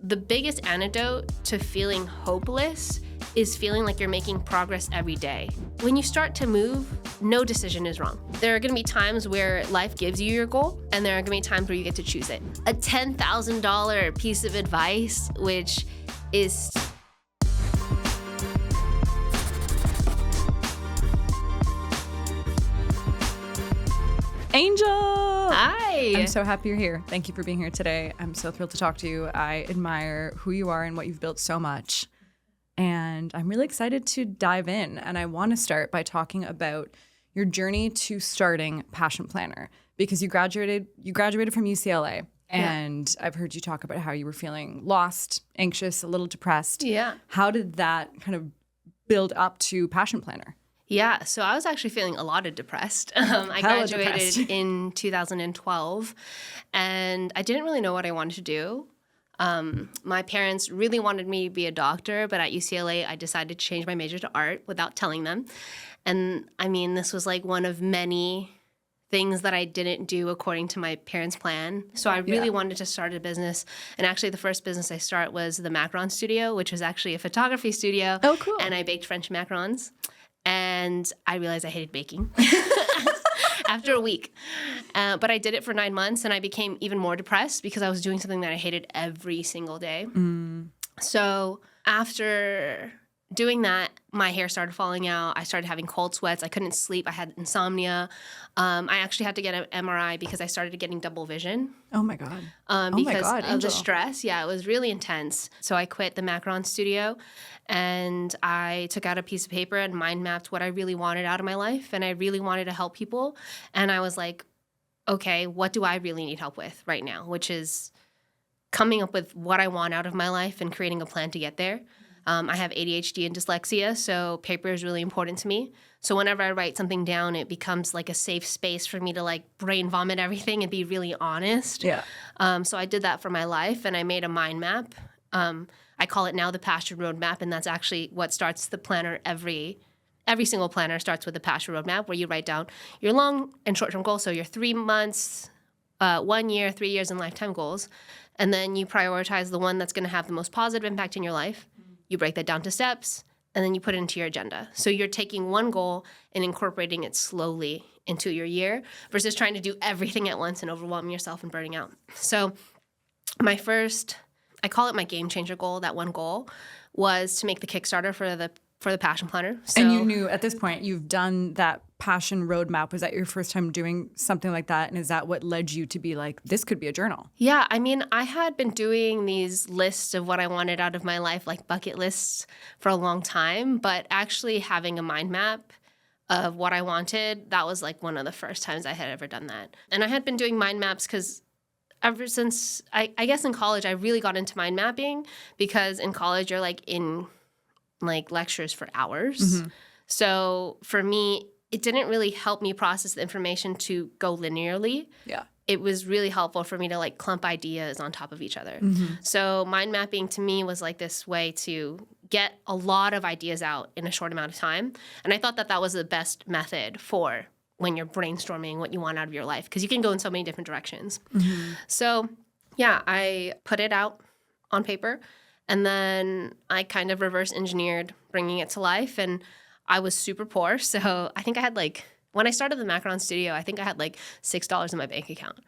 the biggest antidote to feeling hopeless is feeling like you're making progress every day. When you start to move, no decision is wrong. There are gonna be times where life gives you your goal, and there are gonna be times where you get to choose it. A $10,000 piece of advice, which is Angel! Hi! I'm so happy you're here. Thank you for being here today. I'm so thrilled to talk to you. I admire who you are and what you've built so much. And I'm really excited to dive in. And I want to start by talking about your journey to starting Passion Planner, because you graduated from UCLA. And I've heard you talk about how you were feeling lost, anxious, a little depressed. Yeah. How did that kind of build up to Passion Planner? Yeah, so I was actually feeling a lot of depressed. I graduated in 2012, and I didn't really know what I wanted to do. My parents really wanted me to be a doctor, but at UCLA, I decided to change my major to art without telling them. And I mean, this was like one of many things that I didn't do according to my parents' plan. So I really wanted to start a business. And actually, the first business I started was the macaron studio, which was actually a photography studio. Oh, cool. And I baked French macarons. And I realized I hated baking after a week. But I did it for 9 months, and I became even more depressed because I was doing something that I hated every single day. So after doing that, my hair started falling out. I started having cold sweats. I couldn't sleep. I had insomnia. I actually had to get an MRI because I started getting double vision. Oh, my God. Because of Angel. the stress. Yeah, it was really intense. So I quit the macaron studio, and I took out a piece of paper and mind mapped what I really wanted out of my life. And I really wanted to help people. And I was like, okay, what do I really need help with right now? Which is coming up with what I want out of my life and creating a plan to get there. I have ADHD and dyslexia, so paper is really important to me. So whenever I write something down, it becomes like a safe space for me to like brain vomit everything and be really honest. Yeah. So I did that for my life, and I made a mind map. I call it now the Passion Roadmap, and that's actually what starts the planner. Every single planner starts with the Passion Roadmap, where you write down your long and short-term goals, so your 3 months, 1 year, 3 years, and lifetime goals. And then you prioritize the one that's going to have the most positive impact in your life. You break that down to steps, and then you put it into your agenda. So you're taking one goal and incorporating it slowly into your year versus trying to do everything at once and overwhelming yourself and burning out. So I call it my game changer goal, that one goal, was to make the Kickstarter for the Passion Planner. So, and you knew at this point you've done that Passion Roadmap. Was that your first time doing something like that? And is that what led you to be like, this could be a journal? Yeah, I mean, I had been doing these lists of what I wanted out of my life, like bucket lists, for a long time. But actually having a mind map of what I wanted, that was like one of the first times I had ever done that. And I had been doing mind maps because ever since, I guess in college, I really got into mind mapping because in college you're like in like lectures for hours. So for me, it didn't really help me process the information to go linearly. Yeah. It was really helpful for me to like clump ideas on top of each other. So mind mapping to me was like this way to get a lot of ideas out in a short amount of time. And I thought that that was the best method for when you're brainstorming what you want out of your life, because you can go in so many different directions. So yeah, I put it out on paper, and then I kind of reverse engineered bringing it to life. And I was super poor. So I think I had like, when I started the macaron studio, I think I had like $6 in my bank account.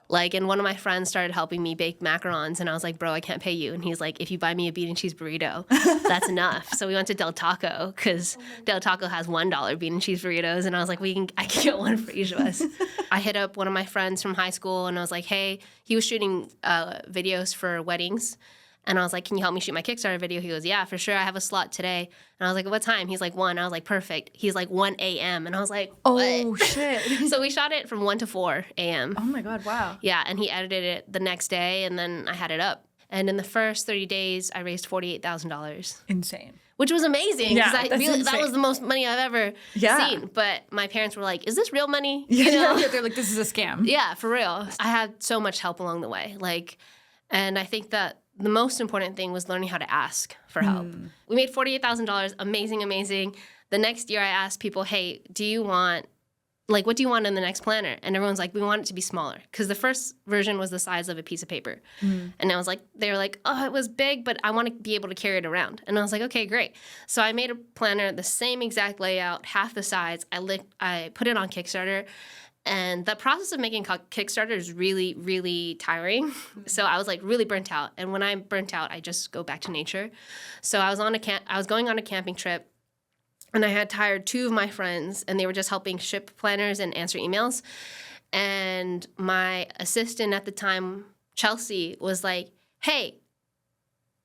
Like, and one of my friends started helping me bake macarons, and I was like, bro, I can't pay you. And he's like, if you buy me a bean and cheese burrito, that's enough. So we went to Del Taco, because Del Taco has $1 bean and cheese burritos. And I was like, I can get one for each of us. I hit up one of my friends from high school, and I was like, hey, he was shooting videos for weddings. And I was like, can you help me shoot my Kickstarter video? He goes, yeah, for sure. I have a slot today. And I was like, what time? He's like, 1. I was like, perfect. He's like, 1 a.m. And I was like, what? Oh, shit. So we shot it from 1 to 4 a.m. Oh, my God. Wow. Yeah, and he edited it the next day, and then I had it up. And in the first 30 days, I raised $48,000. Insane. Which was amazing, because that was the most money I've ever seen. But my parents were like, is this real money? You know? They're like, this is a scam. Yeah, for real. I had so much help along the way. And I think that the most important thing was learning how to ask for help. We made $48,000. Amazing, amazing. The next year I asked people, hey, do you want like, what do you want in the next planner? And everyone's like, we want it to be smaller. Because the first version was the size of a piece of paper. And I was like, they were like, oh, it was big, but I want to be able to carry it around. And I was like, okay, great. So I made a planner, the same exact layout, half the size. I put it on Kickstarter. And the process of making Kickstarter is really, really tiring. So I was like really burnt out. And when I'm burnt out, I just go back to nature. So I was going on a camping trip. And I had hired 2 of my friends, and they were just helping ship planners and answer emails. And my assistant at the time, Chelsea, was like, hey,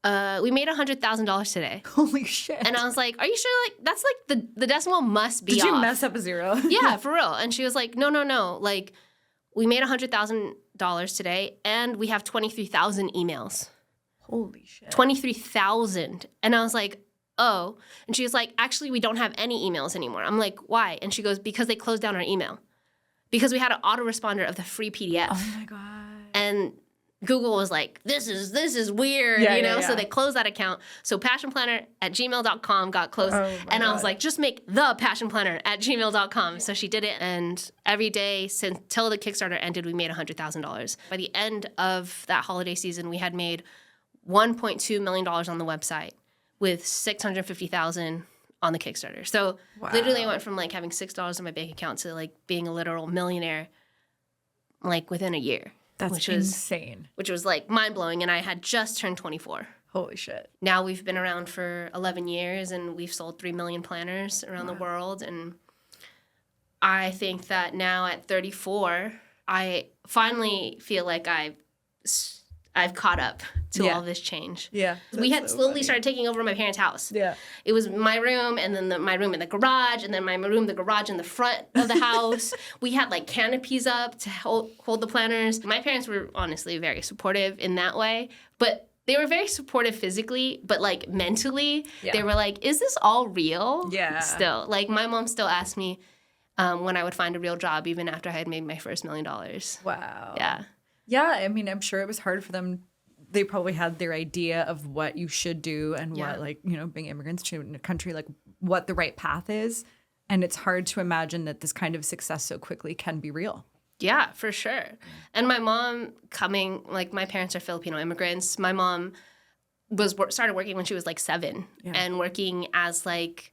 we made $100,000 today. Holy shit. And I was like, are you sure? Like, that's like the decimal must be Did you off. mess up a zero? Yeah, for real. And she was like, no. Like, we made $100,000 today, and we have 23,000 emails. Holy shit. 23,000. And I was like, oh. And she was like, actually, we don't have any emails anymore. I'm like, why? And she goes, because they closed down our email. Because we had an autoresponder of the free PDF. Oh my God. And Google was like, this is weird, you know? So they closed that account. So passionplanner@gmail.com got closed. And I was like, just make the passionplanner@gmail.com. So she did it. And every day till the Kickstarter ended, we made $100,000. By the end of that holiday season, we had made $1.2 million on the website, with $650,000 on the Kickstarter. So literally I went from like having $6 in my bank account to like being a literal millionaire like within a year. That's insane. Which was like mind-blowing, and I had just turned 24. Holy shit. Now we've been around for 11 years, and we've sold 3 million planners around the world. And I think that now at 34, I finally feel like I've caught up to all this change. Yeah. We had slowly started taking over my parents' house. Yeah. It was my room, and then my room in the garage, and then my room, the garage in the front of the house. We had like canopies up to hold the planners. My parents were honestly very supportive in that way, but they were very supportive physically, but like mentally, they were like, is this all real? Yeah. Still. Like my mom still asked me when I would find a real job, even after I had made my first $1 million. Wow. Yeah. Yeah, I mean, I'm sure it was hard for them. They probably had their idea of what you should do and what, like, you know, being immigrants to a country, like what the right path is. And it's hard to imagine that this kind of success so quickly can be real. Yeah, for sure. And my mom like my parents are Filipino immigrants. My mom started working when she was like 7 and working as like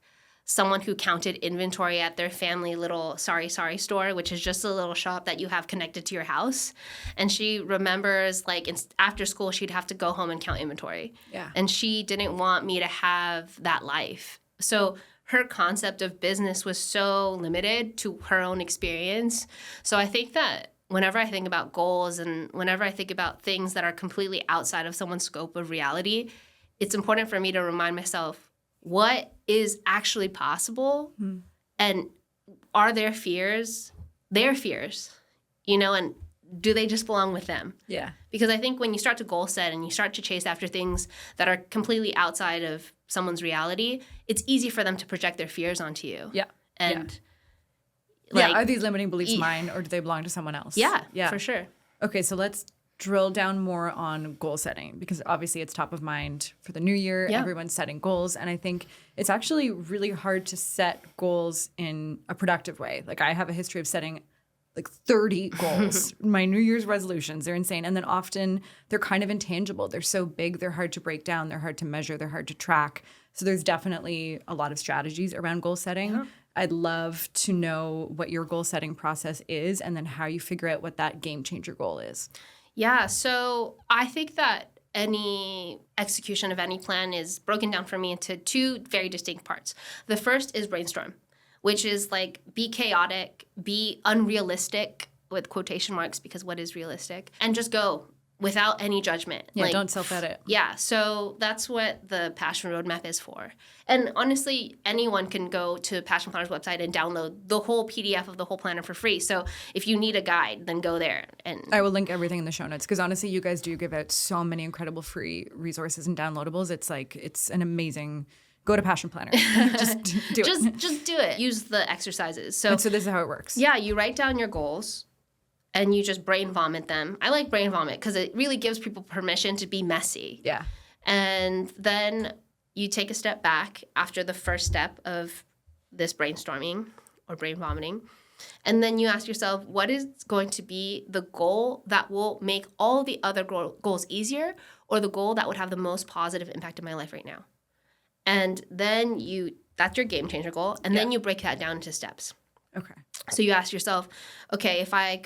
someone who counted inventory at their family little sorry store, which is just a little shop that you have connected to your house. And she remembers like after school, she'd have to go home and count inventory. Yeah. And she didn't want me to have that life. So her concept of business was so limited to her own experience. So I think that whenever I think about goals and whenever I think about things that are completely outside of someone's scope of reality, it's important for me to remind myself, what is actually possible, and are their fears, you know, and do they just belong with them? Yeah. Because I think when you start to goal set and you start to chase after things that are completely outside of someone's reality, it's easy for them to project their fears onto you. Yeah. And like, are these limiting beliefs mine, or do they belong to someone else? Yeah, for sure. Okay, so let's drill down more on goal setting, because obviously it's top of mind for the new year. Yeah. Everyone's setting goals. And I think it's actually really hard to set goals in a productive way. Like I have a history of setting like 30 goals. My New Year's resolutions, they're insane. And then often they're kind of intangible. They're so big, they're hard to break down, they're hard to measure, they're hard to track. So there's definitely a lot of strategies around goal setting. Yeah. I'd love to know what your goal setting process is, and then how you figure out what that game changer goal is. Yeah, so I think that any execution of any plan is broken down for me into 2 very distinct parts. The first is brainstorm, which is like be chaotic, be unrealistic with quotation marks, because what is realistic? And just go without any judgment. Yeah, like, don't self-edit. Yeah, so that's what the Passion Roadmap is for. And honestly, anyone can go to Passion Planner's website and download the whole PDF of the whole planner for free. So if you need a guide, then go there. And I will link everything in the show notes, because honestly, you guys do give out so many incredible free resources and downloadables. It's like, it's an amazing... Go to Passion Planner. Just do it. Just do it. Use the exercises. So this is how it works. Yeah, you write down your goals, and you just brain vomit them. I like brain vomit because it really gives people permission to be messy. Yeah. And then you take a step back after the first step of this brainstorming or brain vomiting, And then you ask yourself, what is going to be the goal that will make all the other goals easier, or the goal that would have the most positive impact in my life right now? And then that's your game changer goal. And then you break that down into steps. Okay. So you ask yourself, okay, if I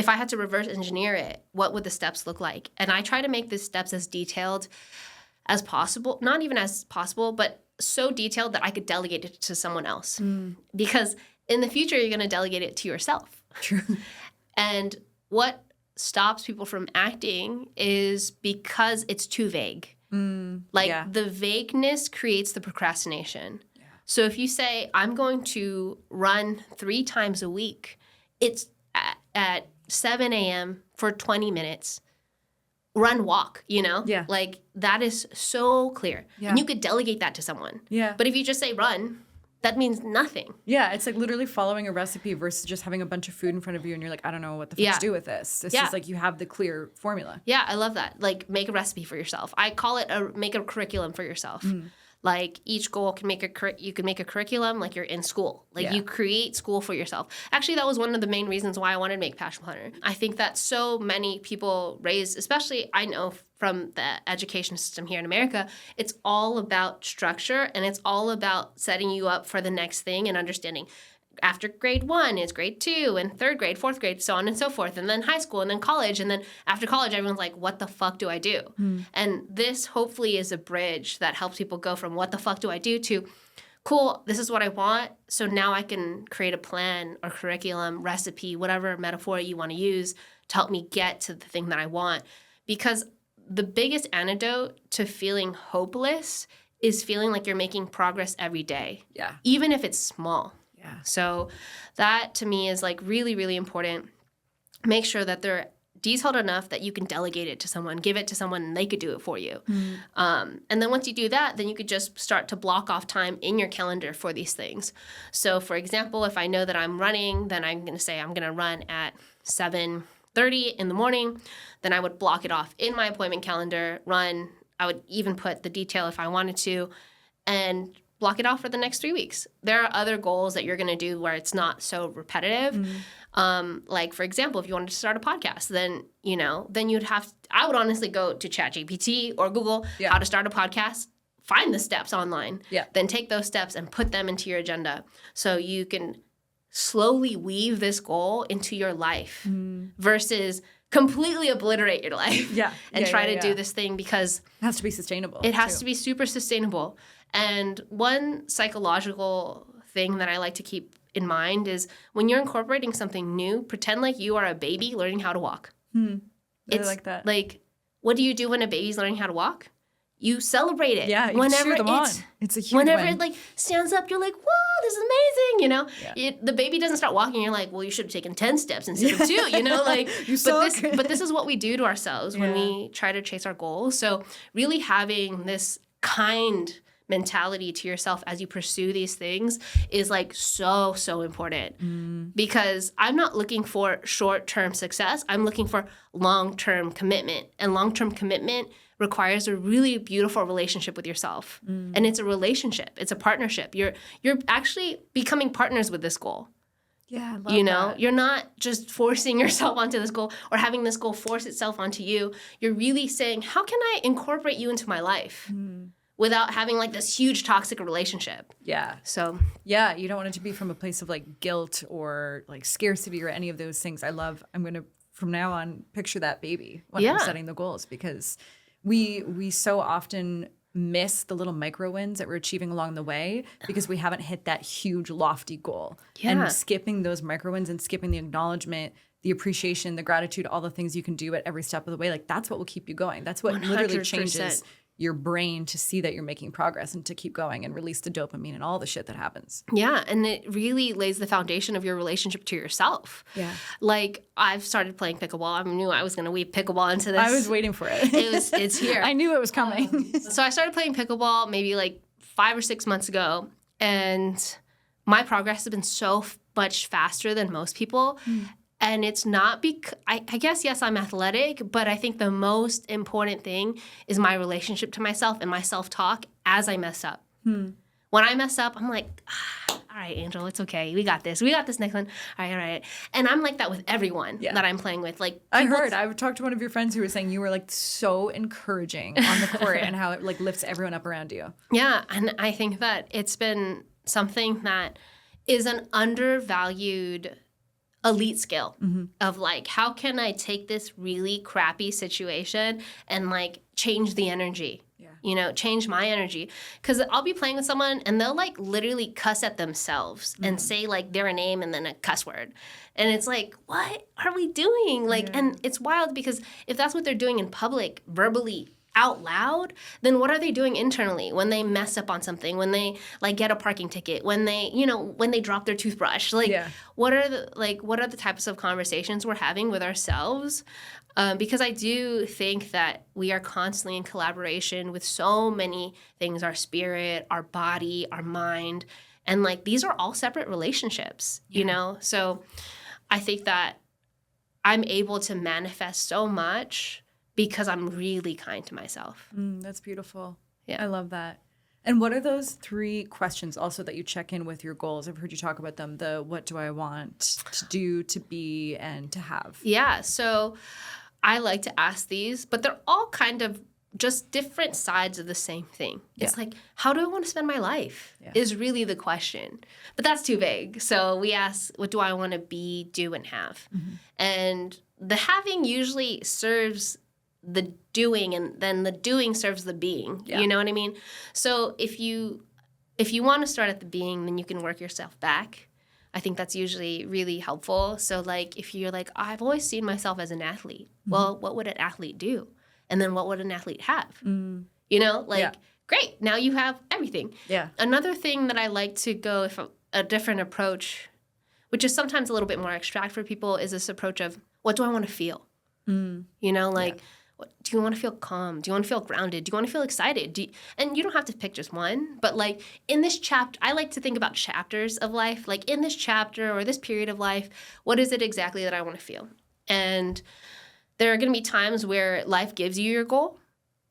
had to reverse engineer it, what would the steps look like? And I try to make the steps as detailed as possible, not even as possible, but so detailed that I could delegate it to someone else. Because in the future, you're going to delegate it to yourself. True. And what stops people from acting is because it's too vague. The vagueness creates the procrastination. Yeah. So if you say, I'm going to run 3 times a week, it's at 7 a.m. for 20 minutes. Walk, Yeah. Like, that is so clear. Yeah. And you could delegate that to someone. Yeah. But if you just say run, that means nothing. Yeah, it's like literally following a recipe versus just having a bunch of food in front of you and you're like, I don't know what the fuck to do with this. This is like you have the clear formula. Yeah, I love that. Like, make a recipe for yourself. I call it make a curriculum for yourself. Like, each goal can you can make a curriculum like you're in school. Like, you create school for yourself. Actually, that was one of the main reasons why I wanted to make Passion Planner. I think that so many people raised, especially I know from the education system here in America, it's all about structure, and it's all about setting you up for the next thing and understanding. After grade 1 is grade 2, and 3rd grade, 4th grade, so on and so forth, and then high school, and then college, and then after college, everyone's like, what the fuck do I do? And this hopefully is a bridge that helps people go from what the fuck do I do to, cool, this is what I want, so now I can create a plan or curriculum, recipe, whatever metaphor you want to use to help me get to the thing that I want. Because the biggest antidote to feeling hopeless is feeling like you're making progress every day. Yeah. Even if it's small. Yeah. So that to me is like really, really important. Make sure that they're detailed enough that you can delegate it to someone, give it to someone, and they could do it for you. And then once you do that, then you could just start to block off time in your calendar for these things. So for example, if I know that I'm running, then I'm going to say I'm going to run at 7:30 in the morning. Then I would block it off in my appointment calendar, run. I would even put the detail if I wanted to, and block it off for the next 3 weeks. There are other goals that you're going to do where it's not so repetitive. Like, for example, if you wanted to start a podcast, then I would honestly go to ChatGPT or Google how to start a podcast, find the steps online, then take those steps and put them into your agenda so you can slowly weave this goal into your life versus completely obliterate your life and try to do this thing, because it has to be sustainable. It has to be super sustainable. And one psychological thing that I like to keep in mind is when you're incorporating something new, pretend like you are a baby learning how to walk. I like that. Like, what do you do when a baby's learning how to walk? You celebrate it. Yeah, you cheer them on. It's a huge whenever win. it like stands up, you're like, whoa, this is amazing, the baby doesn't start walking, you're like, well, you should have taken 10 steps instead of 2, like, you suck. But this is what we do to ourselves when we try to chase our goals. So really having this kind mentality to yourself as you pursue these things is like so important, because I'm not looking for short-term success. I'm looking for long-term commitment, and long-term commitment requires a really beautiful relationship with yourself. And it's a relationship. It's a partnership. You're actually becoming partners with this goal. Yeah, I love that. You're not just forcing yourself onto this goal or having this goal force itself onto you. You're really saying, how can I incorporate you into my life without having like this huge toxic relationship? Yeah. So yeah, you don't want it to be from a place of like guilt or like scarcity or any of those things. I'm going to, from now on, picture that baby when I'm setting the goals, because we so often miss the little micro wins that we're achieving along the way because we haven't hit that huge lofty goal. And skipping those micro wins and skipping the acknowledgement, the appreciation, the gratitude, all the things you can do at every step of the way, like that's what will keep you going. That's what 100%. Literally changes your brain to see that you're making progress and to keep going and release the dopamine and all the shit that happens. Yeah, and it really lays the foundation of your relationship to yourself. Yeah. Like, I've started playing pickleball. I knew I was going to weave pickleball into this. I was waiting for it. It's here. I knew it was coming. So I started playing pickleball maybe like 5 or 6 months ago, and my progress has been so much faster than most people. And it's not because, I guess, yes, I'm athletic, but I think the most important thing is my relationship to myself and my self-talk as I mess up. When I mess up, I'm like, all right, Angel, it's okay. We got this. We got this next one. All right. And I'm like that with everyone that I'm playing with. Like I talked to one of your friends who was saying you were like so encouraging on the court and how it like lifts everyone up around you. Yeah. And I think that it's been something that is an undervalued elite skill of like, how can I take this really crappy situation and like change the energy? Change my energy. Because I'll be playing with someone and they'll like literally cuss at themselves and say like their name and then a cuss word. And it's like, what are we doing? Like, and it's wild because if that's what they're doing in public, verbally, out loud, then what are they doing internally when they mess up on something, when they like get a parking ticket, when they, when they drop their toothbrush? Like, what are the types of conversations we're having with ourselves? Because I do think that we are constantly in collaboration with so many things, our spirit, our body, our mind, and like these are all separate relationships, So I think that I'm able to manifest so much because I'm really kind to myself. That's beautiful. Yeah. I love that. And what are those 3 questions also that you check in with your goals? I've heard you talk about them, the what do I want to do, to be, and to have. Yeah. So I like to ask these, but they're all kind of just different sides of the same thing. It's like, how do I want to spend my life is really the question. But that's too vague. So we ask, what do I want to be, do, and have? And the having usually serves the doing, and then the doing serves the being. You know what I mean? So if you want to start at the being, then you can work yourself back. I think that's usually really helpful. So like if you're like, I've always seen myself as an athlete. Well, what would an athlete do? And then what would an athlete have? Great, now you have everything. Yeah. Another thing that I like to go with a different approach, which is sometimes a little bit more abstract for people, is this approach of, what do I want to feel? Do you want to feel calm? Do you want to feel grounded? Do you want to feel excited? And you don't have to pick just one, but like in this chapter, I like to think about chapters of life. Like in this chapter or this period of life, what is it exactly that I want to feel? And there are going to be times where life gives you your goal,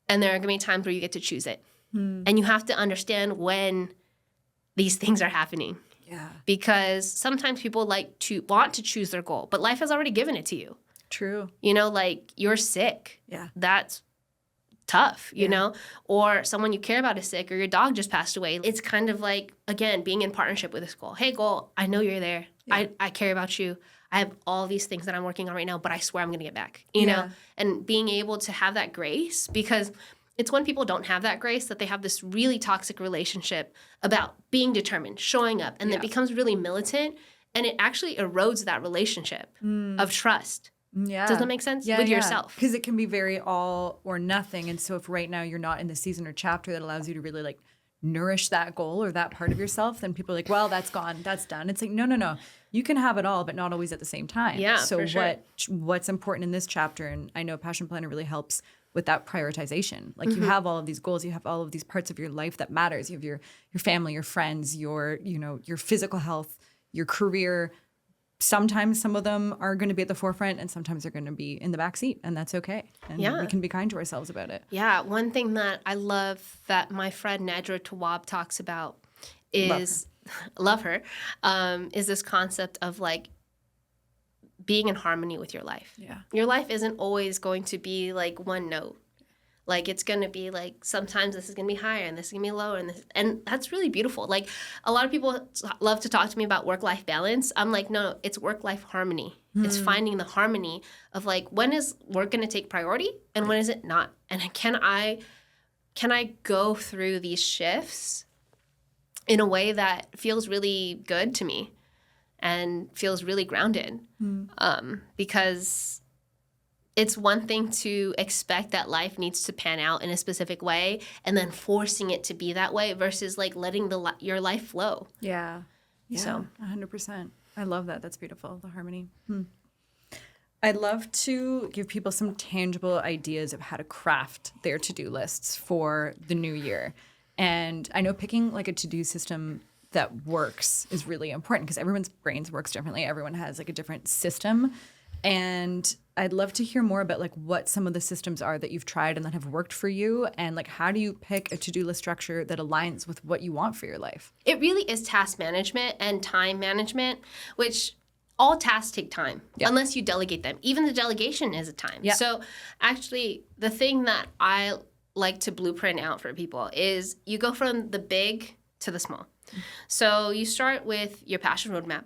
and there are going to be times where you get to choose it. And you have to understand when these things are happening. Yeah. Because sometimes people want to choose their goal, but life has already given it to you. True. Like you're sick. Yeah. That's tough, you know? Or someone you care about is sick, or your dog just passed away. It's kind of like, again, being in partnership with this goal. Hey, goal, I know you're there. Yeah. I care about you. I have all these things that I'm working on right now, but I swear I'm going to get back, you know? And being able to have that grace, because it's when people don't have that grace that they have this really toxic relationship about being determined, showing up, and it becomes really militant, and it actually erodes that relationship of trust. Yeah. Does that make sense? With yourself? Because it can be very all or nothing. And so if right now you're not in the season or chapter that allows you to really like nourish that goal or that part of yourself, then people are like, well, that's gone. That's done. It's like, no. You can have it all, but not always at the same time. Yeah, so for sure. What's important in this chapter, and I know Passion Planner really helps with that prioritization. Like you have all of these goals, you have all of these parts of your life that matters. You have your family, your friends, your physical health, your career. Sometimes some of them are going to be at the forefront and sometimes they're going to be in the back seat, and that's okay. And we can be kind to ourselves about it. Yeah. One thing that I love that my friend Nadra Tawwab talks about is, love her, is this concept of like being in harmony with your life. Yeah. Your life isn't always going to be like one note. Like it's going to be like sometimes this is going to be higher and this is going to be lower, and that's really beautiful. Like a lot of people love to talk to me about work-life balance. I'm like, no, it's work-life harmony. It's finding the harmony of like, when is work going to take priority and when is it not? And can I go through these shifts in a way that feels really good to me and feels really grounded? Because it's one thing to expect that life needs to pan out in a specific way and then forcing it to be that way versus like letting your life flow. Yeah. So 100%. I love that. That's beautiful. The harmony. I'd love to give people some tangible ideas of how to craft their to-do lists for the new year. And I know picking like a to-do system that works is really important because everyone's brains works differently. Everyone has like a different system. And I'd love to hear more about like what some of the systems are that you've tried and that have worked for you, and like how do you pick a to-do list structure that aligns with what you want for your life? It really is task management and time management, which all tasks take time unless you delegate them. Even the delegation is a time. Yeah. So actually, the thing that I like to blueprint out for people is you go from the big to the small. So you start with your passion roadmap,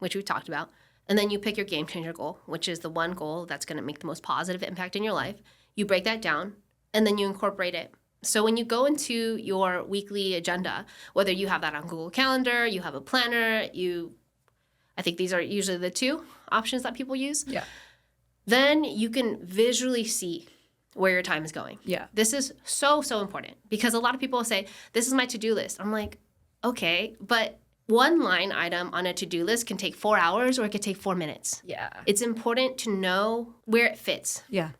which we talked about, and then you pick your game changer goal, which is the one goal that's going to make the most positive impact in your life. You break that down, and then you incorporate it. So when you go into your weekly agenda, whether you have that on Google Calendar, you have a planner, I think these are usually the two options that people use. Yeah. Then you can visually see where your time is going. Yeah. This is so, so important because a lot of people say, this is my to-do list. I'm like, okay, but one line item on a to-do list can take 4 hours or it could take 4 minutes. Yeah. It's important to know where it fits. Yeah.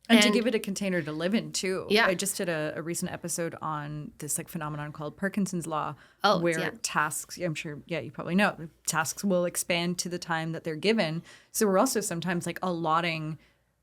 And to give it a container to live in too. Yeah. I just did a recent episode on this like phenomenon called Parkinson's law, Oh, where yeah. tasks, I'm sure, you probably know, tasks will expand to the time that they're given. So we're also sometimes like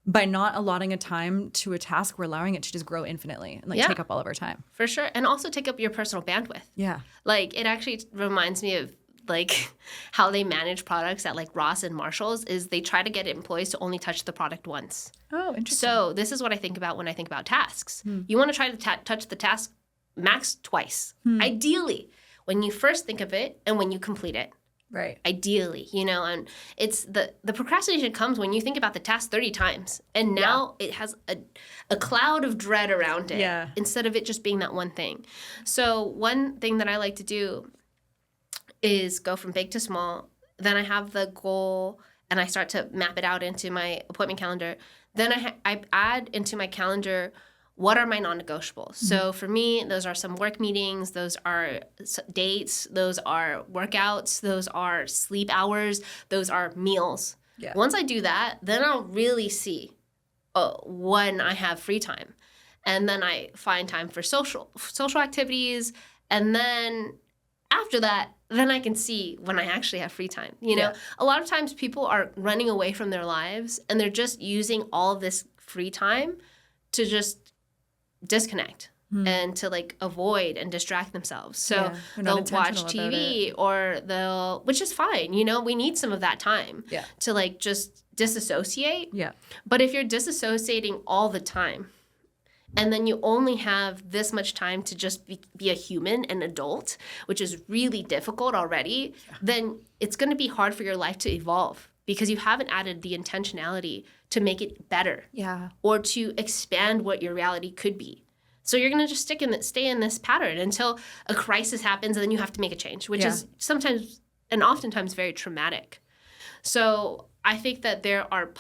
by not allotting a time to a task, we're allowing it to just grow infinitely and like take up all of our time. For sure. And also take up your personal bandwidth. Yeah. Like it actually reminds me of like how they manage products at like Ross and Marshalls is they try to get employees to only touch the product once. Oh, interesting. So this is what I think about when I think about tasks. You want to try to touch the task max twice. Ideally, when you first think of it and when you complete it. Right. Ideally, and it's the procrastination comes when you think about the task 30 times and now it has a cloud of dread around it instead of it just being that one thing. So one thing that I like to do is go from big to small. Then I have the goal and I start to map it out into my appointment calendar. Then I add into my calendar what are my non-negotiables. So for me, those are some work meetings, those are dates, those are workouts, those are sleep hours, those are meals. Yeah. Once I do that, then I'll really see when I have free time. And then I find time for social activities. And then after that, then I can see when I actually have free time. A lot of times people are running away from their lives and they're just using all of this free time to just disconnect and to like avoid and distract themselves. So they'll watch TV or which is fine. We need some of that time to like just disassociate. Yeah. But if you're disassociating all the time and then you only have this much time to just be a human, an adult, which is really difficult already, then it's going to be hard for your life to evolve because you haven't added the intentionality to make it better or to expand what your reality could be. So you're going to just stay in this pattern until a crisis happens and then you have to make a change, which is sometimes and oftentimes very traumatic. So I think that there are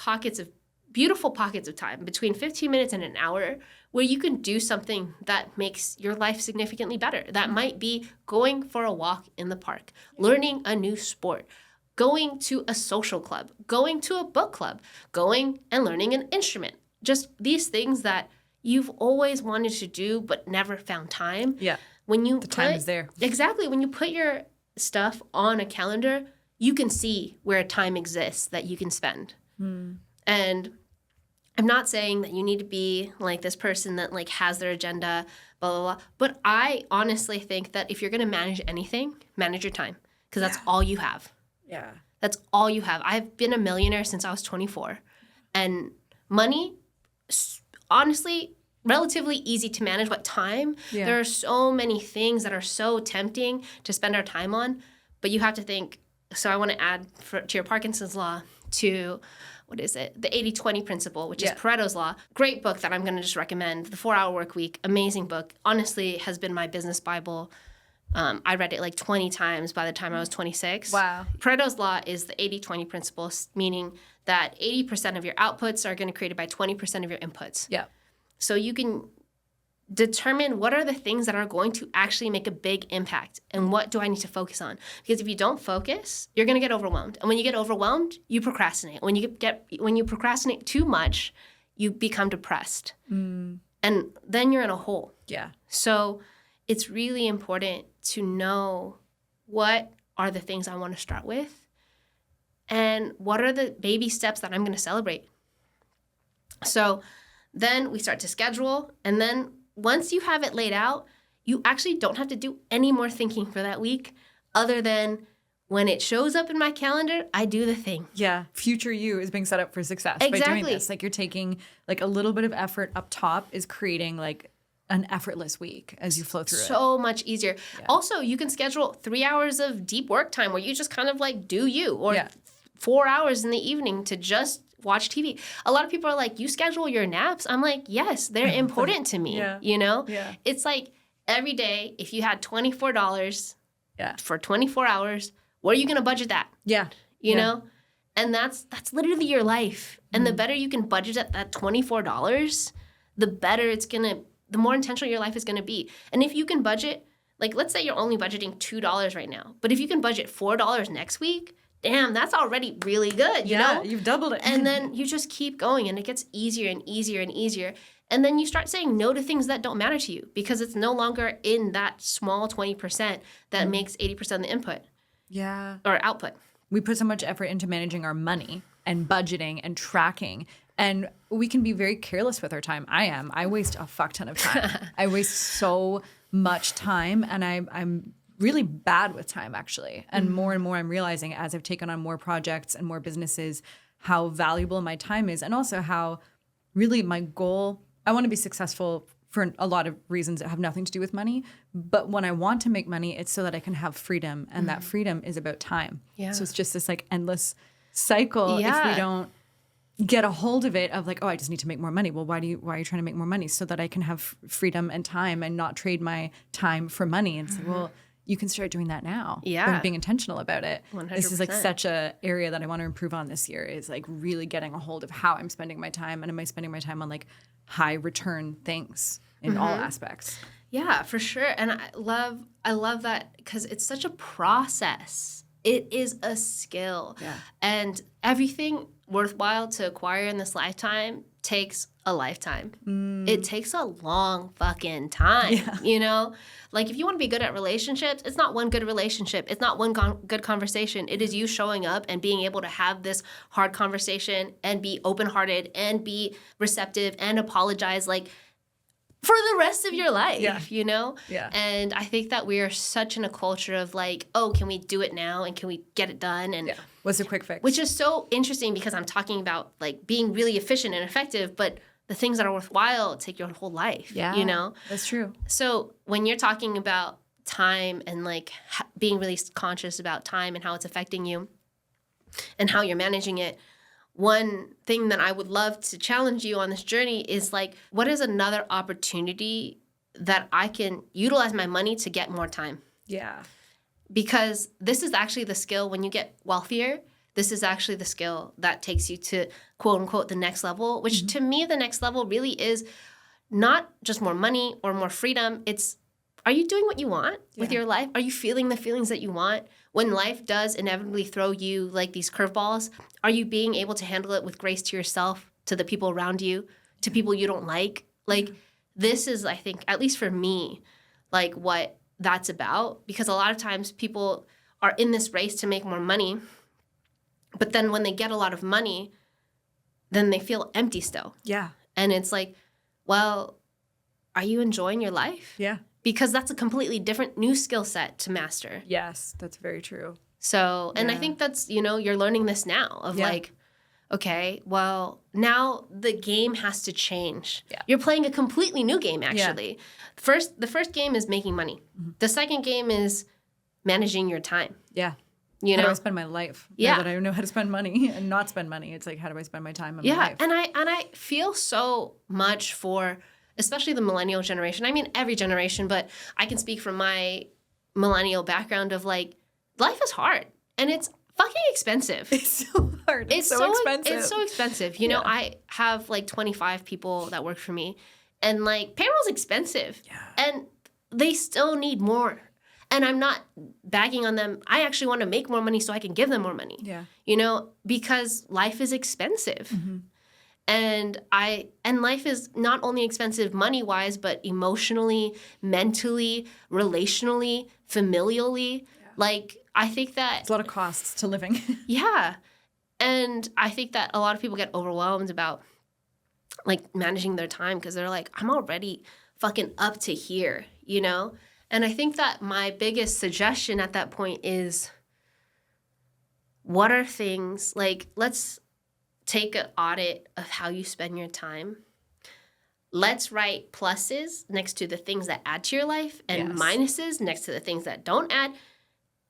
beautiful pockets of time between 15 minutes and an hour where you can do something that makes your life significantly better. That might be going for a walk in the park, learning a new sport, going to a social club, going to a book club, going and learning an instrument. Just these things that you've always wanted to do but never found time. Yeah. The time is there. Exactly. When you put your stuff on a calendar, you can see where time exists that you can spend. And I'm not saying that you need to be like this person that like has their agenda, blah, blah, blah. But I honestly think that if you're going to manage anything, manage your time because that's all you have. Yeah. That's all you have. I've been a millionaire since I was 24. And money, honestly, relatively easy to manage. But time, there are so many things that are so tempting to spend our time on. But you have to think, so I want to add to your Parkinson's law to, what is it? The 80-20 principle, which is Pareto's law. Great book that I'm going to just recommend. The 4-Hour Work Week, amazing book. Honestly, has been my business Bible. I read it like 20 times by the time I was 26. Wow. Pareto's law is the 80-20 principle, meaning that 80% of your outputs are going to be created by 20% of your inputs. Yeah. So you can determine what are the things that are going to actually make a big impact and what do I need to focus on. Because if you don't focus, you're going to get overwhelmed. And when you get overwhelmed, you procrastinate. When you procrastinate too much, you become depressed. And then you're in a hole. Yeah. So it's really important to know what are the things I want to start with And what are the baby steps that I'm going to celebrate? So then we start to schedule. And then once you have it laid out, you actually don't have to do any more thinking for that week other than when it shows up in my calendar, I do the thing. Yeah. Future you is being set up for success by doing this. Like you're taking like a little bit of effort up top is creating like an effortless week as you flow through it. So much easier. Yeah. Also, you can schedule 3 hours of deep work time where you just kind of like do you, or 4 hours in the evening to just watch TV. A lot of people are like, you schedule your naps? I'm like, yes, they're important to me. You know? Yeah. It's like every day, if you had $24 for 24 hours, where are you going to budget that? Yeah. You know? And that's literally your life. And the better you can budget at that $24, the better it's going to, the more intentional your life is going to be. And if you can budget, like let's say you're only budgeting $2 right now, but if you can budget $4 next week, damn, that's already really good, you know? You've doubled it. And then you just keep going and it gets easier and easier and easier. And then you start saying no to things that don't matter to you because it's no longer in that small 20% that makes 80% of the input. Yeah. Or output. We put so much effort into managing our money and budgeting and tracking. And we can be very careless with our time. I waste a fuck ton of time. I waste so much time and I'm really bad with time actually. And more I'm realizing as I've taken on more projects and more businesses, how valuable my time is. And also how really my goal, I want to be successful for a lot of reasons that have nothing to do with money. But when I want to make money, it's so that I can have freedom. And that freedom is about time. Yeah. So it's just this like endless cycle if we don't get a hold of it of like, oh, I just need to make more money. Well, why are you trying to make more money? So that I can have freedom and time and not trade my time for money. And say, well, you can start doing that now. Yeah. Being intentional about it. 100%. This is like such a area that I want to improve on this year is like really getting a hold of how I'm spending my time. And am I spending my time on like high return things in all aspects? Yeah, for sure. And I love that because it's such a process. It is a skill. Yeah. And everything worthwhile to acquire in this lifetime takes a lifetime. It takes a long fucking time, you know? Like if you want to be good at relationships, it's not one good relationship. It's not one good conversation. It is you showing up and being able to have this hard conversation and be open-hearted and be receptive and apologize like for the rest of your life, you know? Yeah. And I think that we are such in a culture of like, oh, can we do it now and can we get it done? And what's a quick fix? Which is so interesting because I'm talking about like being really efficient and effective, but the things that are worthwhile take your whole life, you know? That's true. So when you're talking about time and like being really conscious about time and how it's affecting you and how you're managing it, one thing that I would love to challenge you on this journey is like, what is another opportunity that I can utilize my money to get more time? Yeah. Because this is actually the skill when you get wealthier. This is actually the skill that takes you to quote unquote the next level, which to me, the next level really is not just more money or more freedom. It's, are you doing what you want with your life? Are you feeling the feelings that you want? When life does inevitably throw you like these curveballs, are you being able to handle it with grace to yourself, to the people around you, to people you don't like? Like this is, I think, at least for me, like what that's about. Because a lot of times people are in this race to make more money, but then when they get a lot of money, then they feel empty still. Yeah. And it's like, well, are you enjoying your life? Yeah. Because that's a completely different new skill set to master. Yes, that's very true. So, and I think that's, you know, you're learning this now of like, okay, well, now the game has to change. Yeah. You're playing a completely new game, actually. Yeah. The first game is making money. The second game is managing your time. Yeah. You know? How do I spend my life? Yeah. Now that I know how to spend money and not spend money, it's like, how do I spend my time and my life? And I feel so much for, especially the millennial generation. I mean, every generation, but I can speak from my millennial background of like, life is hard and it's fucking expensive. It's so hard. It's so expensive. It's so expensive. You know, I have like 25 people that work for me and like payroll's expensive and they still need more. And I'm not bagging on them. I actually want to make more money so I can give them more money. Yeah. You know, because life is expensive. And life is not only expensive money-wise, but emotionally, mentally, relationally, familially. Yeah. Like, I think that... It's a lot of costs to living. Yeah. And I think that a lot of people get overwhelmed about like managing their time because they're like, I'm already fucking up to here, you know? And I think that my biggest suggestion at that point is, what are things like, let's take an audit of how you spend your time. Let's write pluses next to the things that add to your life and minuses next to the things that don't add.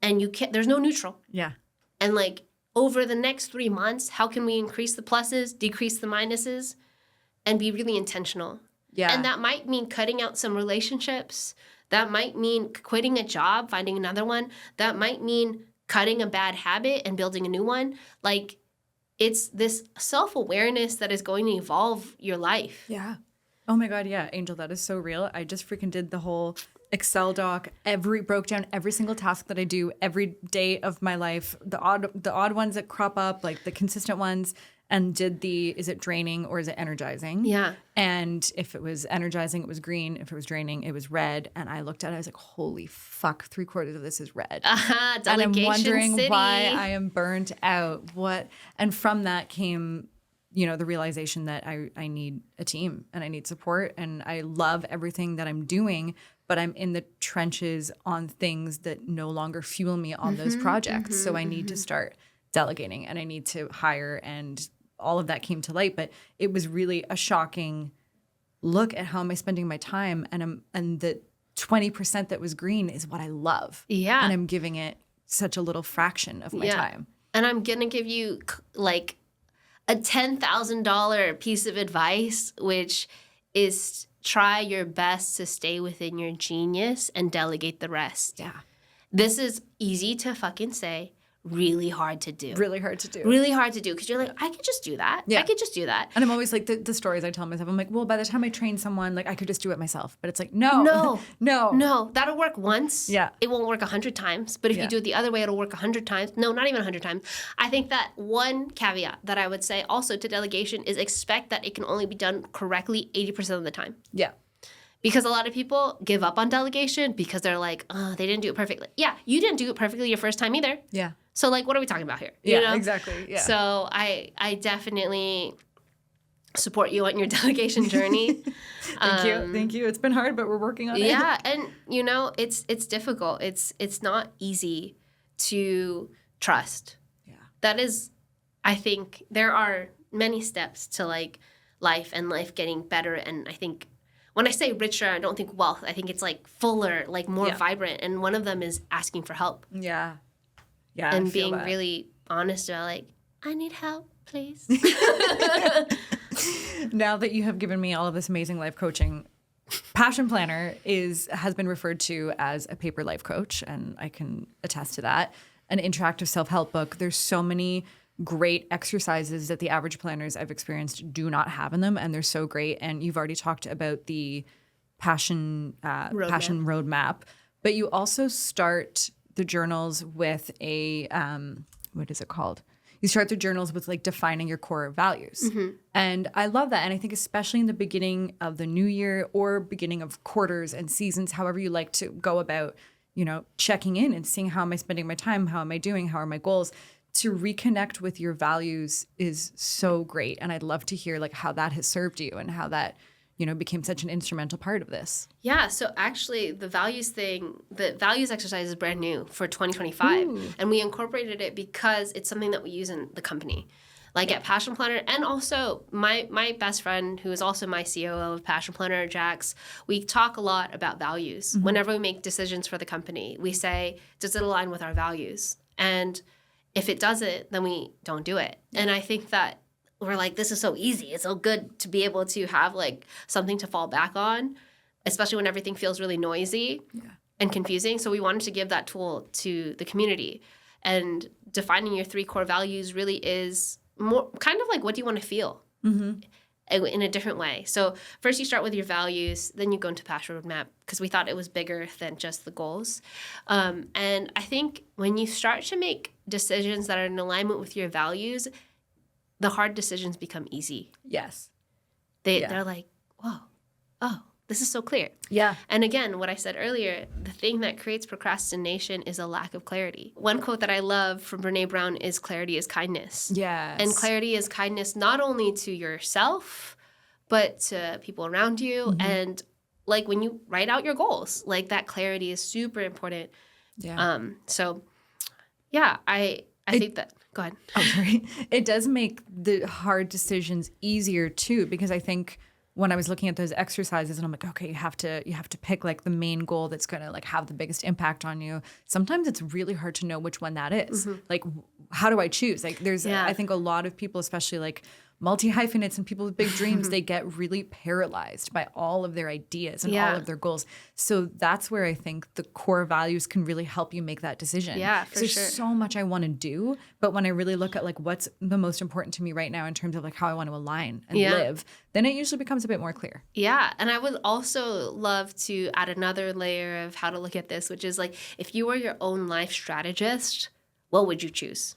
And you can't, there's no neutral. Yeah. And like over the next 3 months, how can we increase the pluses, decrease the minuses, and be really intentional? Yeah. And that might mean cutting out some relationships. That might mean quitting a job, finding another one. That might mean cutting a bad habit and building a new one. Like, it's this self-awareness that is going to evolve your life. Yeah. Oh my God, yeah, Angel, that is so real. I just freaking did the whole Excel doc, broke down every single task that I do every day of my life, the odd ones that crop up, like the consistent ones, and did is it draining or is it energizing? Yeah. And if it was energizing, it was green. If it was draining, it was red. And I looked at it, I was like, holy fuck, 3/4 of this is red. And I'm wondering why I am burnt out. And from that came, the realization that I need a team and I need support, and I love everything that I'm doing, but I'm in the trenches on things that no longer fuel me on those projects. So I need to start delegating and I need to hire, and all of that came to light. But it was really a shocking look at how am I spending my time, and the 20% that was green is what I love. Yeah. And I'm giving it such a little fraction of my time. And I'm going to give you like a $10,000 piece of advice, which is try your best to stay within your genius and delegate the rest. Yeah. This is easy to fucking say, really hard to do. Really hard to do. Really hard to do, because you're like, I could just do that. Yeah. I could just do that. And I'm always like, the stories I tell myself, I'm like, well, by the time I train someone, like I could just do it myself. But it's like, no. That'll work once. Yeah. It won't work 100 times. But if you do it the other way, it'll work 100 times. No, not even 100 times. I think that one caveat that I would say also to delegation is expect that it can only be done correctly 80% of the time. Yeah. Because a lot of people give up on delegation because they're like, oh, they didn't do it perfectly. Yeah, you didn't do it perfectly your first time either. Yeah. So, like, what are we talking about here? Yeah, exactly. Yeah. So I definitely support you on your delegation journey. Thank you. It's been hard, but we're working on it. Yeah, and it's difficult. It's not easy to trust. Yeah. That is, I think there are many steps to like life and life getting better. And I think when I say richer, I don't think wealth. I think it's like fuller, like more vibrant. And one of them is asking for help. Yeah. Yeah. And being really honest about like, I need help, please. Now that you have given me all of this amazing life coaching, Passion Planner has been referred to as a paper life coach, and I can attest to that. An interactive self-help book. There's so many great exercises that the average planners I've experienced do not have in them, and they're so great. And you've already talked about the passion roadmap, but you also start the journals with a what is it called? You start the journals with like defining your core values. Mm-hmm. And I love that. And I think especially in the beginning of the new year or beginning of quarters and seasons, however you like to go about, checking in and seeing how am I spending my time? How am I doing? How are my goals? To reconnect with your values is so great. And I'd love to hear like how that has served you and how that, became such an instrumental part of this. Yeah. So actually the values exercise is brand new for 2025. Ooh. And we incorporated it because it's something that we use in the company. Like at Passion Planner, and also my best friend, who is also my COO of Passion Planner, Jax, we talk a lot about values. Mm-hmm. Whenever we make decisions for the company, we say, does it align with our values? And if it doesn't, then we don't do it. And I think that we're like, this is so easy. It's so good to be able to have like something to fall back on, especially when everything feels really noisy and confusing. So we wanted to give that tool to the community. And defining your 3 core values really is more kind of like, what do you want to feel in a different way? So first you start with your values, then you go into Passion Roadmap, because we thought it was bigger than just the goals. And I think when you start to make decisions that are in alignment with your values, the hard decisions become easy. Yes. They're like, whoa, oh, this is so clear. Yeah. And again, what I said earlier, the thing that creates procrastination is a lack of clarity. One quote that I love from Brene Brown is clarity is kindness. Yes. And clarity is kindness not only to yourself, but to people around you. And like when you write out your goals, like that clarity is super important. Yeah. So yeah, I think that, go ahead. Oh, sorry. It does make the hard decisions easier too, because I think when I was looking at those exercises and I'm like, okay, you have to pick like the main goal that's going to like have the biggest impact on you. Sometimes it's really hard to know which one that is. Like, how do I choose? Like there's, I think a lot of people, especially like multi-hyphenates and people with big dreams, they get really paralyzed by all of their ideas and all of their goals. So that's where I think the core values can really help you make that decision. Yeah, for there's sure. so much I want to do, but when I really look at like what's the most important to me right now in terms of like how I want to align and live, then it usually becomes a bit more clear. Yeah. And I would also love to add another layer of how to look at this, which is like, if you were your own life strategist, what would you choose?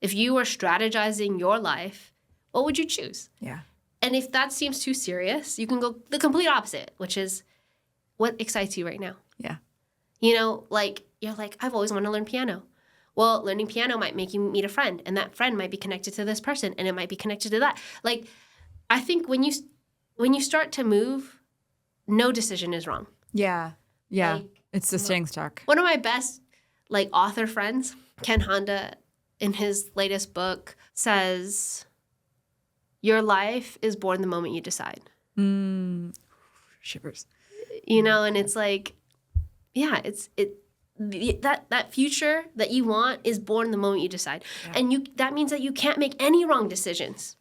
If you were strategizing your life, what would you choose? Yeah. And if that seems too serious, you can go the complete opposite, which is what excites you right now? Yeah. You know, like you're like, I've always wanted to learn piano. Well, learning piano might make you meet a friend, and that friend might be connected to this person, and it might be connected to that. Like, I think when you start to move, no decision is wrong. Yeah. Yeah. Like, it's the staying stuck. One of my best like author friends, Ken Honda, in his latest book says, your life is born the moment you decide. Shivers. You know, and it's like, yeah, that future that you want is born the moment you decide. Yeah. And that means that you can't make any wrong decisions.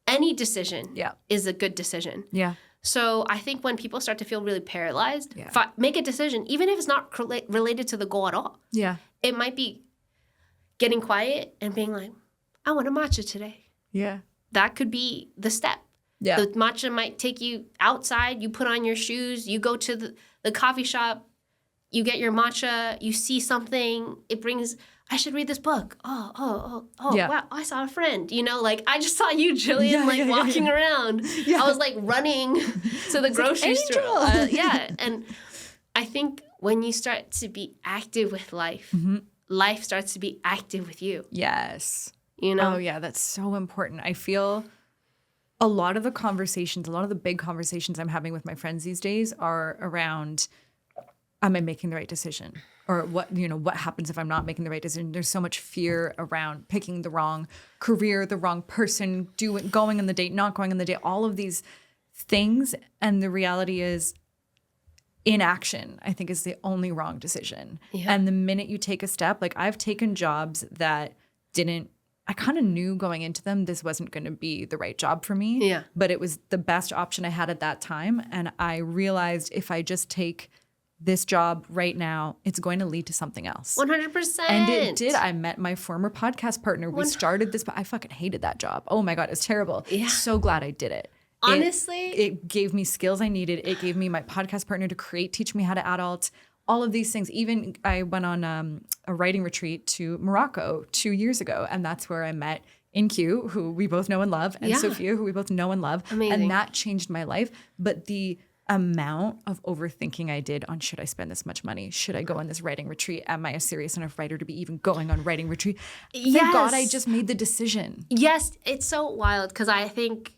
Any decision is a good decision. Yeah. So I think when people start to feel really paralyzed, make a decision, even if it's not related to the goal at all. Yeah. It might be getting quiet and being like, I want a matcha today. Yeah. That could be the step. Yeah. The matcha might take you outside. You put on your shoes. You go to the coffee shop. You get your matcha. You see something. It brings, I should read this book. Oh, wow. I saw a friend. You know, like I just saw you, Jillian, walking around. Yeah. I was like running to the grocery store. And I think when you start to be active with life, life starts to be active with you. Yes. You know? Oh, yeah, that's so important. I feel a lot of the conversations, a lot of the big conversations I'm having with my friends these days are around, am I making the right decision? Or what happens if I'm not making the right decision? There's so much fear around picking the wrong career, the wrong person, going on the date, not going on the date, all of these things. And the reality is inaction, I think, is the only wrong decision. Yeah. And the minute you take a step, like I've taken jobs that I kind of knew going into them, this wasn't going to be the right job for me. Yeah. But it was the best option I had at that time. And I realized if I just take this job right now, it's going to lead to something else. 100%. And it did. I met my former podcast partner. We started this, but I fucking hated that job. Oh my God, it's terrible. Yeah. So glad I did it. Honestly. It gave me skills I needed. It gave me my podcast partner to teach me how to adult. All of these things. Even I went on a writing retreat to Morocco 2 years ago, and that's where I met InQ, who we both know and love, and Sophia, who we both know and love. Amazing. And that changed my life. But the amount of overthinking I did on, should I spend this much money? Should I go on this writing retreat? Am I a serious enough writer to be even going on writing retreat? Thank God I just made the decision. Yes, it's so wild because I think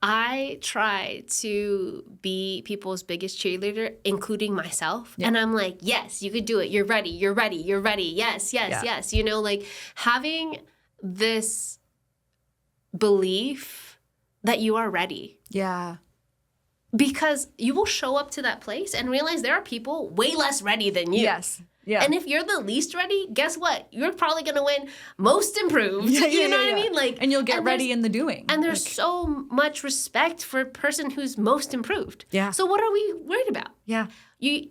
I try to be people's biggest cheerleader, including myself. Yeah. And I'm like, yes, you could do it. You're ready. You're ready. You're ready. Yes, yes, yes. You know, like having this belief that you are ready. Yeah. Because you will show up to that place and realize there are people way less ready than you. Yes. Yeah. And if you're the least ready, guess what? You're probably going to win most improved. You know what I mean? Like, and you'll get ready in the doing. And there's so much respect for a person who's most improved. Yeah. So what are we worried about? Yeah. You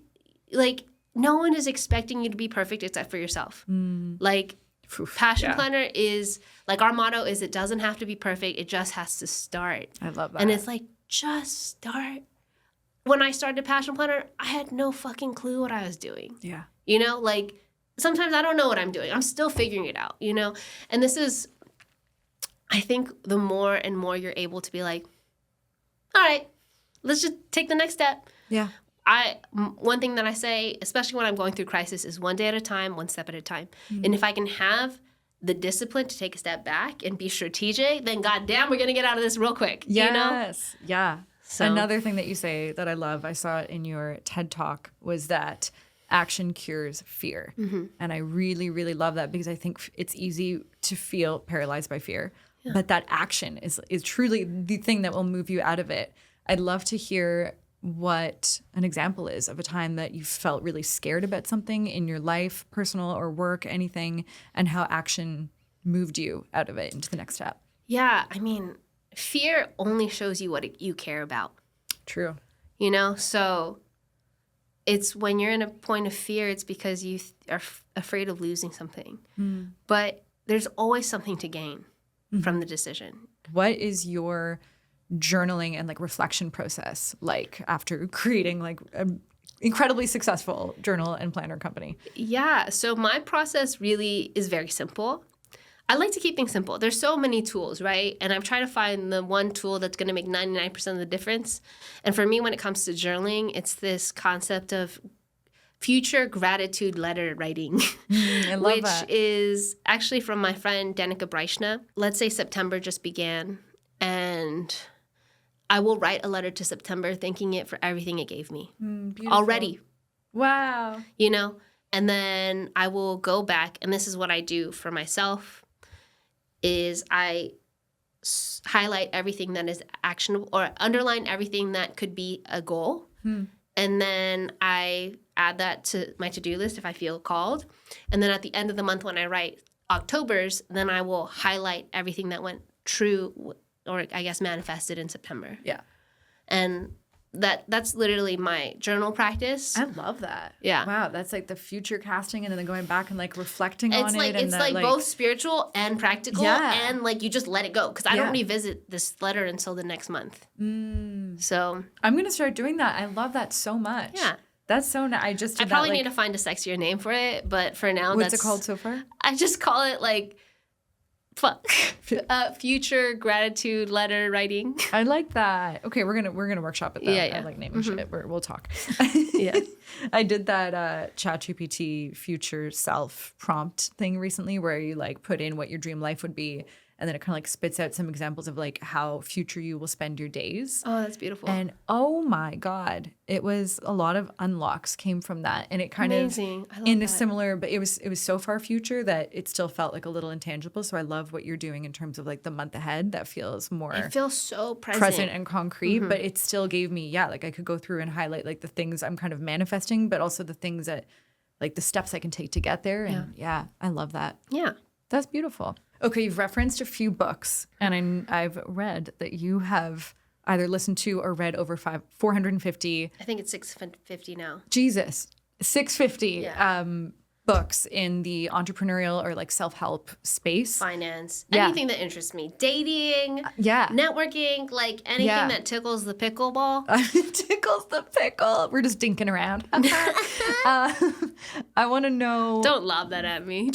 like no one is expecting you to be perfect except for yourself. Like Passion Planner is like our motto is it doesn't have to be perfect. It just has to start. I love that. And it's like just start. When I started Passion Planner, I had no fucking clue what I was doing. Yeah. You know, like sometimes I don't know what I'm doing. I'm still figuring it out, you know? And this is, I think the more and more you're able to be like, all right, let's just take the next step. Yeah. One thing that I say, especially when I'm going through crisis, is one day at a time, one step at a time. And if I can have the discipline to take a step back and be strategic, then goddamn, we're gonna get out of this real quick. Yes. You know? Yeah. So. Another thing that you say that I love, I saw it in your TED Talk, was that action cures fear. And I really, really love that because I think it's easy to feel paralyzed by fear. Yeah. But that action is truly the thing that will move you out of it. I'd love to hear what an example is of a time that you felt really scared about something in your life, personal or work, anything, and how action moved you out of it into the next step. Yeah, I mean, fear only shows you what you care about. True. You know, so it's when you're in a point of fear, it's because you are afraid of losing something. But there's always something to gain from the decision. What is your journaling and like reflection process like after creating like an incredibly successful journal and planner company? Yeah, so my process really is very simple. I like to keep things simple. There's so many tools, right? And I'm trying to find the one tool that's going to make 99% of the difference. And for me, when it comes to journaling, it's this concept of future gratitude letter writing, I love which that. is actually from my friend Danica Breichna. Let's say September just began, and I will write a letter to September thanking it for everything it gave me already. Wow. You know? And then I will go back, and this is what I do for myself, is I highlight everything that is actionable or underline everything that could be a goal. And then I add that to my to-do list if I feel called. And then at the end of the month when I write October's, then I will highlight everything that went true or I guess manifested in September. Yeah. And that's literally my journal practice. I love that. Yeah. Wow, that's like the future casting and then going back and like reflecting on it. It's like both spiritual and practical, and like you just let it go because I don't revisit this letter until the next month. So I'm gonna start doing that. I love that so much. Yeah. That's so nice. I probably need to find a sexier name for it, but for now, what's it called so far? I just call it like future gratitude letter writing. I like that. Okay, we're gonna workshop it though. Yeah. I like naming shit. We'll talk. Yeah. I did that ChatGPT future self prompt thing recently where you like put in what your dream life would be, and then it kind of like spits out some examples of like how future you will spend your days. Oh, that's beautiful. And oh my God, it was a lot of unlocks came from that. And it kind Amazing. I love of in that. a similar, but it was so far future that it still felt like a little intangible. So I love what you're doing in terms of like the month ahead that feels more It feels so present and concrete, but it still gave me, like I could go through and highlight like the things I'm kind of manifesting, but also the things that like the steps I can take to get there. And I love that. Yeah. That's beautiful. Okay, you've referenced a few books, and I've read that you have either listened to or read over 450. I think it's 650 now. Jesus, 650 books in the entrepreneurial or like self-help space. Finance, anything that interests me, dating, networking, like anything that tickles the pickleball. Tickles the pickle. We're just dinking around. I want to know. Don't lob that at me.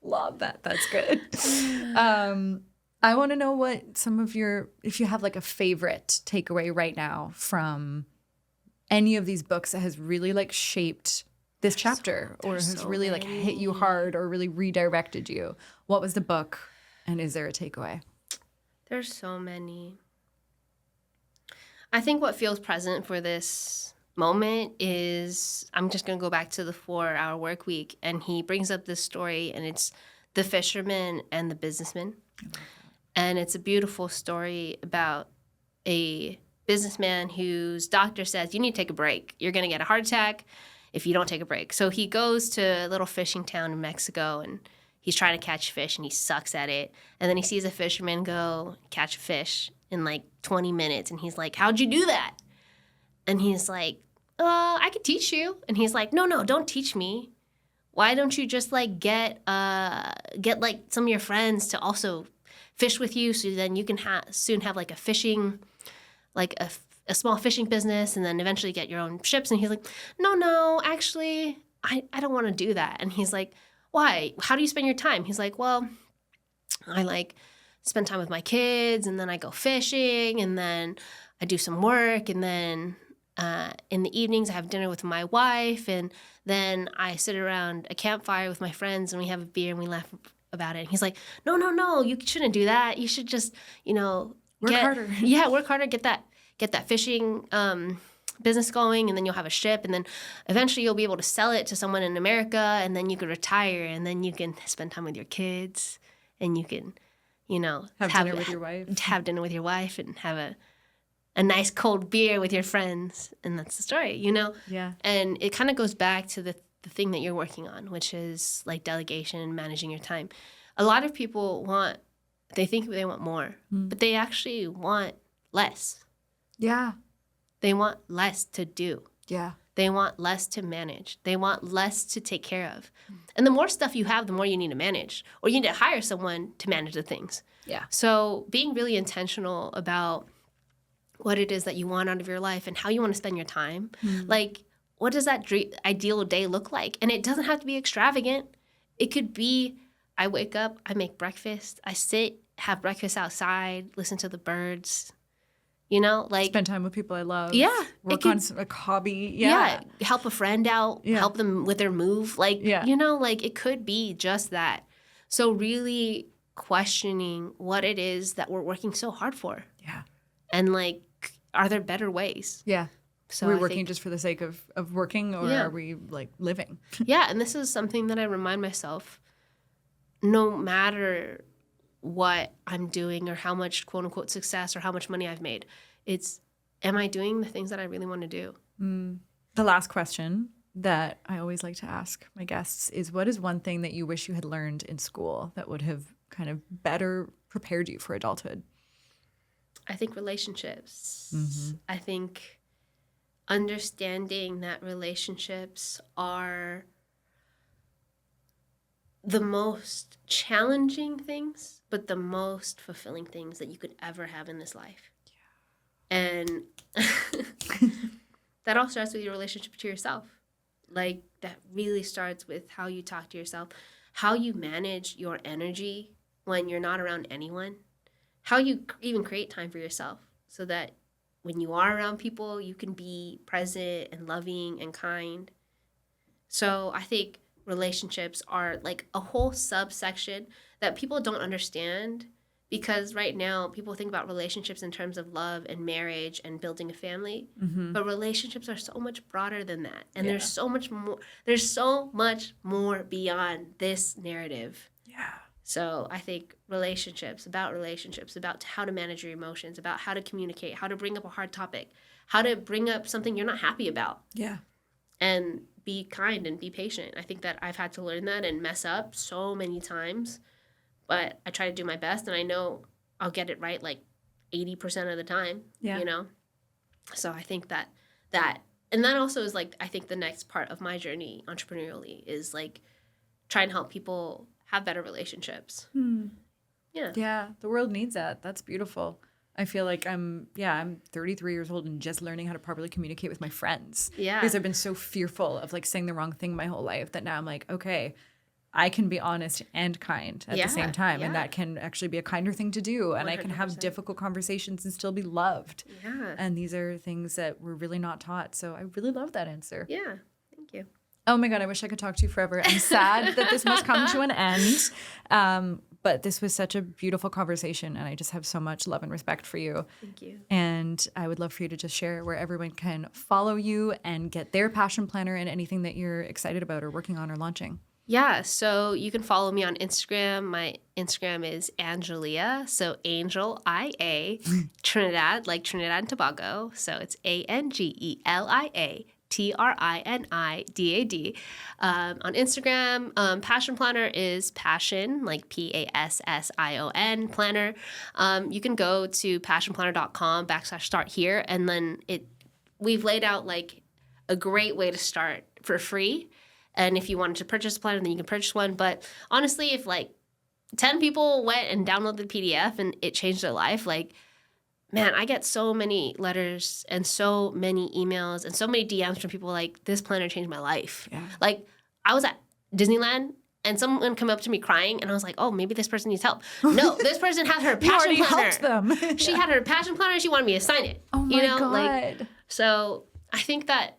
Love that. That's good. I want to know what some of if you have like a favorite takeaway right now from any of these books that has really like shaped this chapter or has really like hit you hard or really redirected you. What was the book and is there a takeaway? There's so many. I think what feels present for this moment is I'm just going to go back to the 4-hour work week, and he brings up this story, and it's the fisherman and the businessman. And it's a beautiful story about a businessman whose doctor says, you need to take a break. You're going to get a heart attack if you don't take a break. So he goes to a little fishing town in Mexico, and he's trying to catch fish, and he sucks at it. And then he sees a fisherman go catch a fish in like 20 minutes, and he's like, how'd you do that? And he's like, I could teach you. And he's like, no, don't teach me. Why don't you just like get like some of your friends to also fish with you, so then you can soon have like a fishing, like a small fishing business, and then eventually get your own ships. And he's like, no, actually, I don't want to do that. And he's like, why? How do you spend your time? He's like, well, I like spend time with my kids, and then I go fishing, and then I do some work, and then in the evenings I have dinner with my wife, and then I sit around a campfire with my friends and we have a beer and we laugh about it. And he's like, no, you shouldn't do that. You should just, Work harder. Yeah, work harder, get that fishing business going, and then you'll have a ship, and then eventually you'll be able to sell it to someone in America, and then you can retire, and then you can spend time with your kids, and you can, have dinner with your wife. Have dinner with your wife and have a nice cold beer with your friends, and that's the story, Yeah. And it kind of goes back to the thing that you're working on, which is like delegation and managing your time. A lot of people they think they want more, but they actually want less. Yeah. They want less to do. Yeah. They want less to manage. They want less to take care of. And the more stuff you have, the more you need to manage, or you need to hire someone to manage the things. Yeah. So being really intentional about what it is that you want out of your life and how you want to spend your time. Like, what does that ideal day look like? And it doesn't have to be extravagant. It could be, I wake up, I make breakfast, I sit, have breakfast outside, listen to the birds, spend time with people I love. Yeah. Work on a hobby. Yeah. Help a friend out, help them with their move. Like, Yeah. It could be just that. So really questioning what it is that we're working so hard for. Yeah. And like, are there better ways? Yeah. So are we I working think, just for the sake of working, or are we like living? yeah, and this is something that I remind myself, no matter what I'm doing or how much quote unquote success or how much money I've made, it's, am I doing the things that I really want to do? The last question that I always like to ask my guests is, what is one thing that you wish you had learned in school that would have kind of better prepared you for adulthood? I think relationships. I think understanding that relationships are the most challenging things, but the most fulfilling things that you could ever have in this life. Yeah. And that all starts with your relationship to yourself. Like, that really starts with how you talk to yourself, how you manage your energy when you're not around anyone, how you even create time for yourself so that when you are around people, you can be present and loving and kind. So I think relationships are like a whole subsection that people don't understand, because right now people think about relationships in terms of love and marriage and building a family, but relationships are so much broader than that. And there's so much more beyond this narrative. Yeah. So I think relationships, about how to manage your emotions, about how to communicate, how to bring up a hard topic, how to bring up something you're not happy about. Yeah. And be kind and be patient. I think that I've had to learn that and mess up so many times, but I try to do my best, and I know I'll get it right like 80% of the time, So I think that and that also is like, I think the next part of my journey entrepreneurially is like try and help people have better relationships. Yeah, the world needs that. That's beautiful. I feel like I'm 33 years old and just learning how to properly communicate with my friends. Yeah. Because I've been so fearful of like saying the wrong thing my whole life that now I'm like, okay, I can be honest and kind at the same time. And that can actually be a kinder thing to do. And 100%. I can have difficult conversations and still be loved. Yeah. And these are things that we're really not taught. So I really love that answer. Yeah. Thank you. Oh my God, I wish I could talk to you forever. I'm sad that this must come to an end. But this was such a beautiful conversation, and I just have so much love and respect for you. Thank you. And I would love for you to just share where everyone can follow you and get their passion planner and anything that you're excited about or working on or launching. Yeah, so you can follow me on Instagram. My Instagram is Angelia, so Angel, I-A, Trinidad, like Trinidad and Tobago. So it's Angelia. Trinidad. On Instagram, Passion Planner is passion, like Passion planner. You can go to passionplanner.com/start here, and then we've laid out like a great way to start for free. And if you wanted to purchase a planner, then you can purchase one. But honestly, if like 10 people went and downloaded the PDF and it changed their life, like, man, I get so many letters and so many emails and so many DMs from people like, this planner changed my life. Yeah. Like, I was at Disneyland and someone come up to me crying, and I was like, oh, maybe this person needs help. No, this person had her passion You already planner. helped them. She had her passion planner. She wanted me to sign it. Oh my God. Like, so I think that,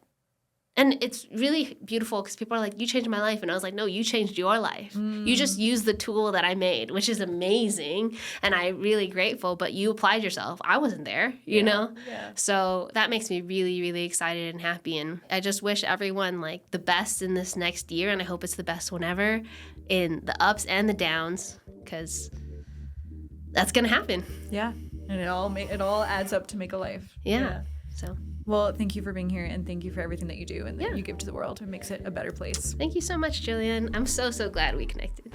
and it's really beautiful because people are like, you changed my life. And I was like, no, you changed your life. You just used the tool that I made, which is amazing. And I'm really grateful, but you applied yourself. I wasn't there, you know? Yeah. So that makes me really, really excited and happy. And I just wish everyone like the best in this next year. And I hope it's the best one ever in the ups and the downs, because that's going to happen. Yeah. And it all adds up to make a life. Yeah. So. Well, thank you for being here, and thank you for everything that you do and that you give to the world. It makes it a better place. Thank you so much, Jillian. I'm so, so glad we connected.